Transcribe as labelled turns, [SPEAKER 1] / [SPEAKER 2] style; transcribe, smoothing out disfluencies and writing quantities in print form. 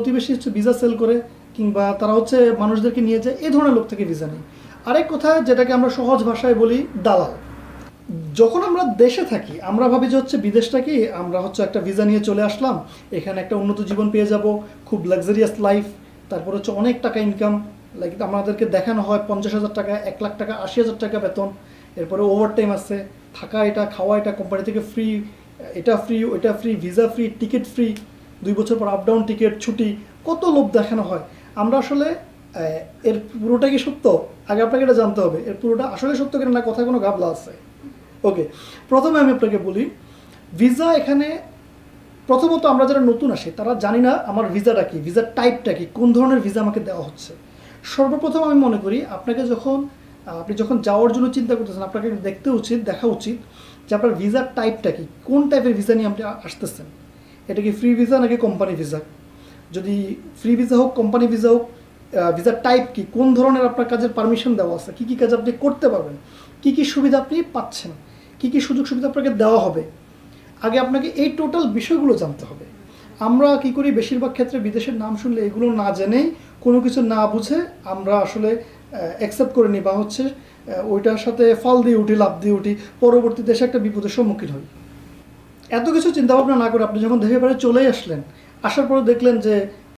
[SPEAKER 1] প্রতিবেশী হচ্ছে visa sell করে, কিংবা তারা হচ্ছে মানুষদেরকে নিয়ে যায়, এই ধরনের লোক থেকে ভিসা নেই। আরেক কথা যেটাকে আমরা সহজ ভাষায় বলি দালাল। যখন আমরা দেশে থাকি আমরা ভাবি যে হচ্ছে বিদেশটা কি, আমরা হচ্ছে একটা ভিসা নিয়ে চলে আসলাম, এখানে একটা উন্নত জীবন পেয়ে যাব, খুব লাক্সারিয়াস লাইফ, তারপর হচ্ছে অনেক টাকা ইনকাম, লাইক আমাদেরকে দেখানো হয় 50,000 টাকা, 1,00,000 টাকা, 80,000 টাকা বেতন, এরপরে ওভারটাইম আছে, থাকা এটা, খাওয়া এটা, কোম্পানি থেকে ফ্রি, এটা ফ্রি, ওইটা free, visa free, ticket free, 2 বছর পর আপ ডাউন টিকিট, ছুটি, কত লোভ দেখানো হয়। আমরা আসলে এর পুরোটা কি সত্য? আগে আপনাকে এটা জানতে হবে এর পুরোটা আসলে সত্য কিনা, না কথায় কোনো গাবলা আছে। ওকে, প্রথমে আমি আপনাকে বলি ভিসা এখানে প্রথমত আমরা যারা নতুন আসি তারা জানি না আমার ভিসাটা কি, ভিসার টাইপটা কি, কোন ধরনের ভিসা আমাকে দেওয়া হচ্ছে। সর্বপ্রথম আমি মনে করি আপনাকে আপনি যখন যাওয়ার জন্য চিন্তা করতেছেন আপনাকে দেখা উচিত যে আপনার ভিসার টাইপটা কি, কোন টাইপের ভিসা নিয়ে আপনি আসতেছেন। এটা কি ফ্রি ভিসা নাকি কোম্পানি ভিসা? যদি ফ্রি ভিসা হোক, কোম্পানি ভিসা হোক, ভিসার টাইপ কি, কোন ধরনের আপনার কাজের পারমিশন দেওয়া আছে, কী কী কাজ আপনি করতে পারবেন, কী কী সুবিধা আপনি পাচ্ছেন, কী কী সুযোগ সুবিধা আপনাকে দেওয়া হবে, আগে আপনাকে এই টোটাল বিষয়গুলো জানতে হবে। আমরা কি করি বেশিরভাগ ক্ষেত্রে বিদেশের নাম শুনলে এগুলো না জেনেই, কোনো কিছু না বুঝে আমরা আসলে অ্যাকসেপ্ট করে নিই, বা হচ্ছে ওইটার সাথে ফল দিয়ে উঠি, লাভ দিয়ে উঠি, পরবর্তী দেশে একটা বিপদের সম্মুখীন হই। এত কিছু চিন্তাভাবনা না করে আপনি যখন দেশের বাইরে চলেই আসলেন, আসার পরে দেখলেন যে